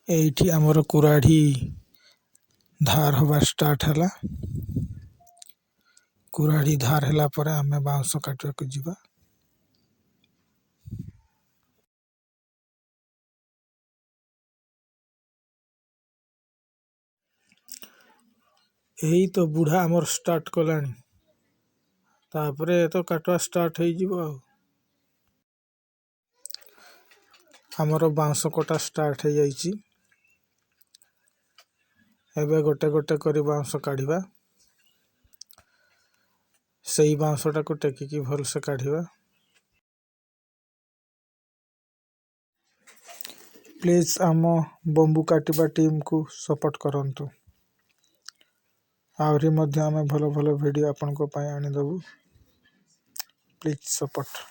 ଏଇଠି ଆମର କୁରାଢ଼ୀ ଧାର ହବା ଷ୍ଟାର୍ଟ ହେଲା। କୁରାଢ଼ୀ ଧାର ହେଲା ପରେ ଆମେ ବାଉଁଶ କାଟିବାକୁ ଯିବା। ଏଇ ତ ବୁଢ଼ା ଆମର ଷ୍ଟାର୍ଟ କଲାଣି, ତାପରେ ତ କାଟିବା ଷ୍ଟାର୍ଟ ହେଇଯିବ ଆଉ। ଆମର ବାଉଁଶ କଟା ଷ୍ଟାର୍ଟ ହେଇଯାଇଛି। ଏବେ ଗୋଟେ ଗୋଟେ କରି ବାଉଁଶ କାଢ଼ିବା। ସେଇ ବାଉଁଶଟାକୁ ଟେକିକି ଭଲସେ କାଢ଼ିବା। ପ୍ଲିଜ୍ ଆମ ବମ୍ବୁ କାଟିବା ଟିମ୍କୁ ସପୋର୍ଟ କରନ୍ତୁ। ଆହୁରି ମଧ୍ୟ ଆମେ ଭଲ ଭଲ ଭିଡ଼ିଓ ଆପଣଙ୍କ ପାଇଁ ଆଣିଦେବୁ। Please support.